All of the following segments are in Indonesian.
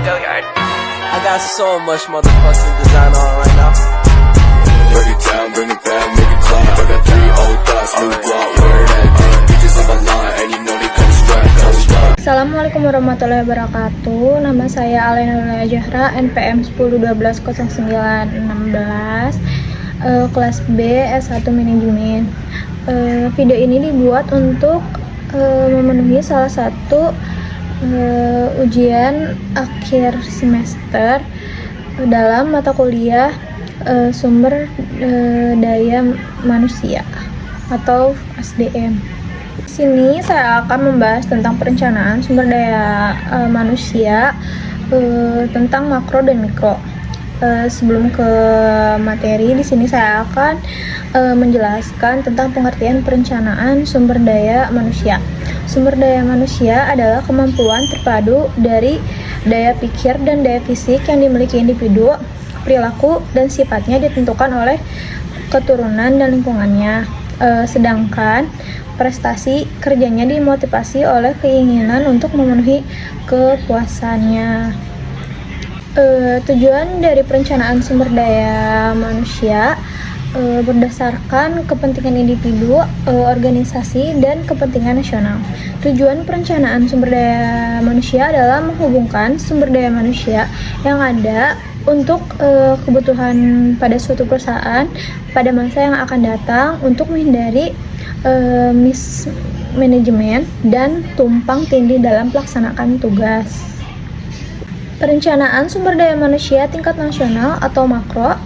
I got so much motherfucking design on right now. Break it down, bring it back, make it clap. I got 3 old thoughts, new block, where that thing. Bitches on my line, and you know they come strapped. Assalamualaikum warahmatullahi wabarakatuh. Nama saya Alena Nuraya Jahra, NPM 10120916, kelas B S1 Manajemen. Video ini dibuat untuk memenuhi salah satu ujian akhir semester dalam mata kuliah sumber daya manusia atau SDM. Di sini saya akan membahas tentang perencanaan sumber daya manusia, tentang makro dan mikro. Sebelum ke materi, di sini saya akan menjelaskan tentang pengertian perencanaan sumber daya manusia. Sumber daya manusia adalah kemampuan terpadu dari daya pikir dan daya fisik yang dimiliki individu. Perilaku dan sifatnya ditentukan oleh keturunan dan lingkungannya. Sedangkan prestasi kerjanya dimotivasi oleh keinginan untuk memenuhi kepuasannya. Tujuan dari perencanaan sumber daya manusia berdasarkan kepentingan individu, organisasi, dan kepentingan nasional. Tujuan perencanaan sumber daya manusia adalah menghubungkan sumber daya manusia yang ada untuk kebutuhan pada suatu perusahaan pada masa yang akan datang untuk menghindari mismanagement dan tumpang tindih dalam pelaksanaan tugas. Perencanaan sumber daya manusia tingkat nasional atau makro,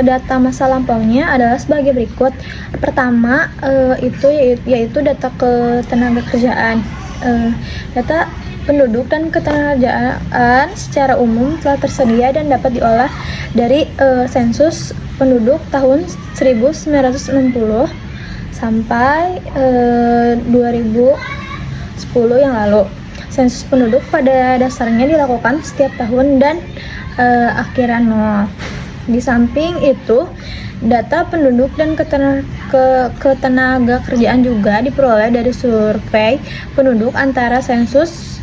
data masa lampaunya adalah sebagai berikut. Pertama, yaitu data ketenagakerjaan. Data penduduk dan ketenagakerjaan secara umum telah tersedia dan dapat diolah dari sensus penduduk tahun 1960 sampai 2010 yang lalu. Sensus penduduk pada dasarnya dilakukan setiap tahun dan akhiran nol. Di samping itu, data penduduk dan ketenagakerjaan juga diperoleh dari survei penduduk antara sensus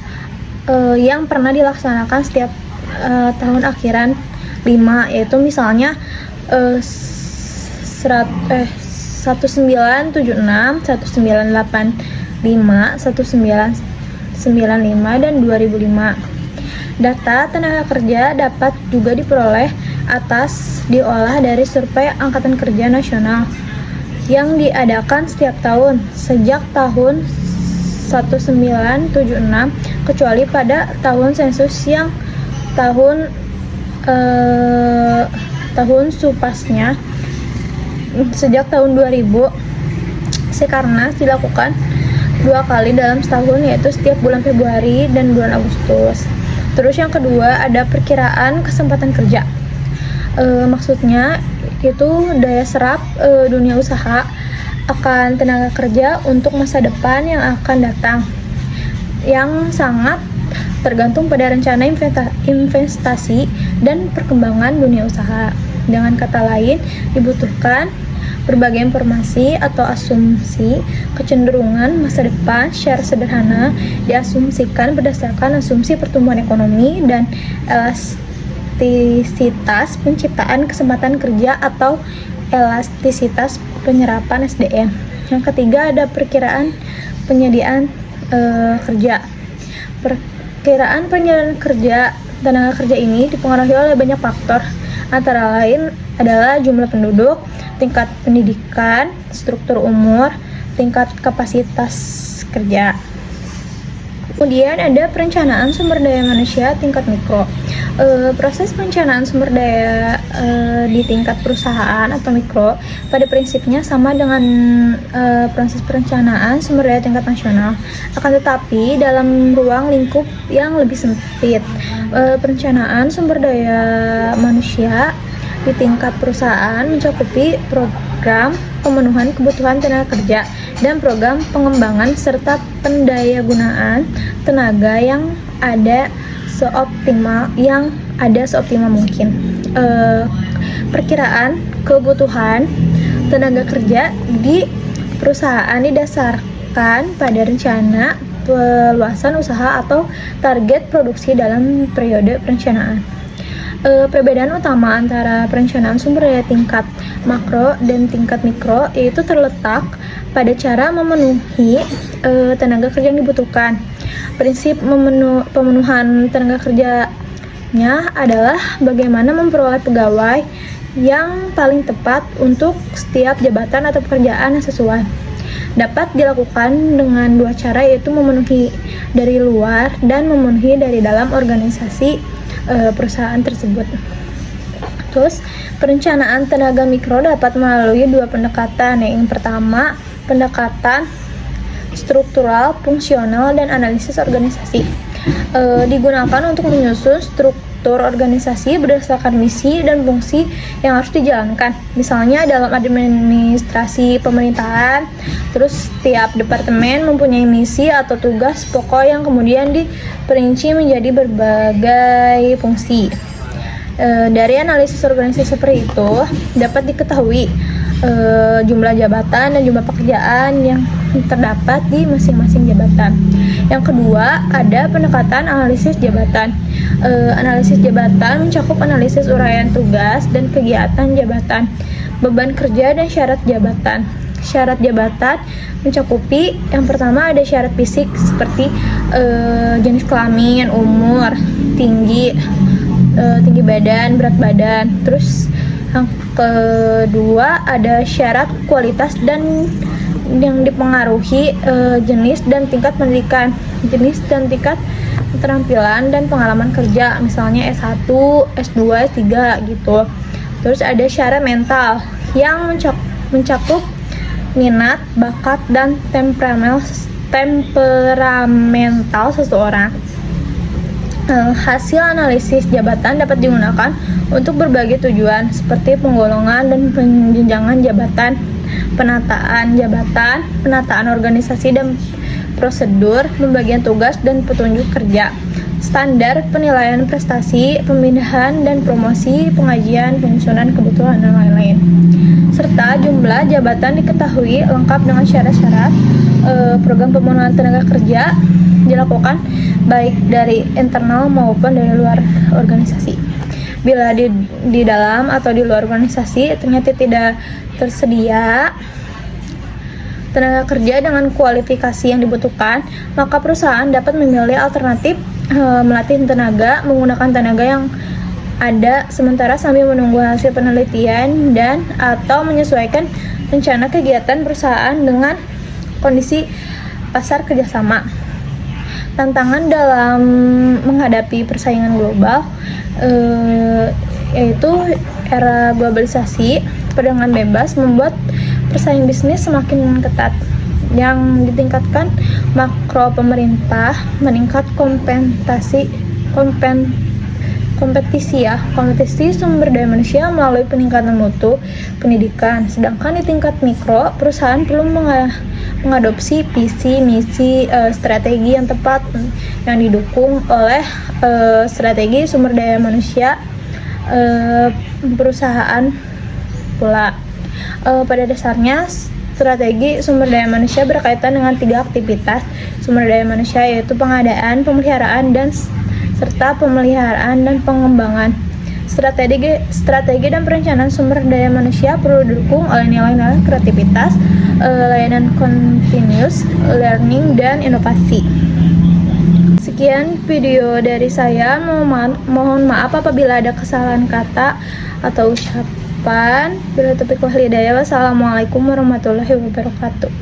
yang pernah dilaksanakan setiap tahun akhiran 5, yaitu misalnya 1976, 1985, 1995, dan 2005. Data tenaga kerja dapat juga diperoleh atas diolah dari survei Angkatan Kerja Nasional yang diadakan setiap tahun sejak tahun 1976 kecuali pada tahun sensus yang tahun supasnya sejak tahun 2000 karena dilakukan 2 kali dalam setahun, yaitu setiap bulan Februari dan bulan Agustus. Terus yang kedua ada perkiraan kesempatan kerja. Maksudnya itu daya serap dunia usaha akan tenaga kerja untuk masa depan yang akan datang, yang sangat tergantung pada rencana investasi dan perkembangan dunia usaha. Dengan kata lain, dibutuhkan berbagai informasi atau asumsi kecenderungan masa depan secara sederhana diasumsikan berdasarkan asumsi pertumbuhan ekonomi dan elastisitas penciptaan kesempatan kerja atau elastisitas penyerapan SDM. Yang ketiga ada perkiraan penyediaan kerja. Perkiraan penyediaan kerja tenaga kerja ini dipengaruhi oleh banyak faktor, antara lain adalah jumlah penduduk, tingkat pendidikan, struktur umur, tingkat kapasitas kerja. Kemudian ada perencanaan sumber daya manusia tingkat mikro. Proses perencanaan sumber daya di tingkat perusahaan atau mikro pada prinsipnya sama dengan proses perencanaan sumber daya tingkat nasional, akan tetapi dalam ruang lingkup yang lebih sempit. Perencanaan sumber daya manusia di tingkat perusahaan mencakupi program pemenuhan kebutuhan tenaga kerja dan program pengembangan serta pendayagunaan tenaga yang ada seoptimal mungkin. Perkiraan kebutuhan tenaga kerja di perusahaan didasarkan pada rencana peluasan usaha atau target produksi dalam periode perencanaan. Perbedaan utama antara perencanaan sumber daya tingkat makro dan tingkat mikro yaitu terletak pada cara memenuhi tenaga kerja yang dibutuhkan. Prinsip pemenuhan tenaga kerjanya adalah bagaimana memperoleh pegawai yang paling tepat untuk setiap jabatan atau pekerjaan yang sesuai. Dapat dilakukan dengan dua cara, yaitu memenuhi dari luar dan memenuhi dari dalam organisasi perusahaan tersebut. Terus, perencanaan tenaga mikro dapat melalui dua pendekatan. Yang pertama, pendekatan struktural, fungsional, dan analisis organisasi. Digunakan untuk menyusun struktur organisasi berdasarkan misi dan fungsi yang harus dijalankan. Misalnya dalam administrasi pemerintahan, terus setiap departemen mempunyai misi atau tugas pokok yang kemudian diperinci menjadi berbagai fungsi. Dari analisis organisasi seperti itu dapat diketahui jumlah jabatan dan jumlah pekerjaan yang terdapat di masing-masing jabatan. Yang kedua, ada pendekatan analisis jabatan. Analisis jabatan mencakup analisis uraian tugas dan kegiatan jabatan, beban kerja, dan syarat jabatan. Syarat jabatan mencakupi yang pertama ada syarat fisik seperti jenis kelamin, umur, tinggi badan, berat badan. Terus yang kedua ada syarat kualitas dan yang dipengaruhi jenis dan tingkat pendidikan, jenis dan tingkat keterampilan dan pengalaman kerja, misalnya S1, S2, S3 gitu. Terus ada syarat mental yang mencakup minat, bakat, dan temperamental seseorang. Hasil analisis jabatan dapat digunakan untuk berbagai tujuan seperti penggolongan dan penjenjangan jabatan, penataan jabatan, penataan organisasi dan prosedur, pembagian tugas dan petunjuk kerja, standar penilaian prestasi, pemindahan dan promosi, pengajian, penyusunan kebutuhan, dan lain-lain. Serta jumlah jabatan diketahui lengkap dengan syarat-syarat. Program pemenuhan tenaga kerja dilakukan baik dari internal maupun dari luar organisasi. Bila di dalam atau di luar organisasi ternyata tidak tersedia tenaga kerja dengan kualifikasi yang dibutuhkan, maka perusahaan dapat memilih alternatif melatih tenaga menggunakan tenaga yang ada sementara sambil menunggu hasil penelitian dan atau menyesuaikan rencana kegiatan perusahaan dengan kondisi pasar kerjasama. Tantangan dalam menghadapi persaingan global yaitu era globalisasi, perdagangan bebas membuat persaingan bisnis semakin ketat. Yang ditingkatkan makro pemerintah meningkat kompetisi sumber daya manusia melalui peningkatan mutu pendidikan. Sedangkan di tingkat mikro, perusahaan perlu mengadopsi visi, misi, strategi yang tepat yang didukung oleh strategi sumber daya manusia perusahaan pula. Pada dasarnya, strategi sumber daya manusia berkaitan dengan 3 aktivitas sumber daya manusia, yaitu pengadaan, pemeliharaan, serta pemeliharaan dan pengembangan. Strategi dan perencanaan sumber daya manusia perlu didukung oleh nilai-nilai kreativitas, layanan continuous learning, dan inovasi. Sekian video dari saya. Mohon maaf apabila ada kesalahan kata atau ucapan. Bila taufiq wal hidayah. Wassalamualaikum warahmatullahi wabarakatuh.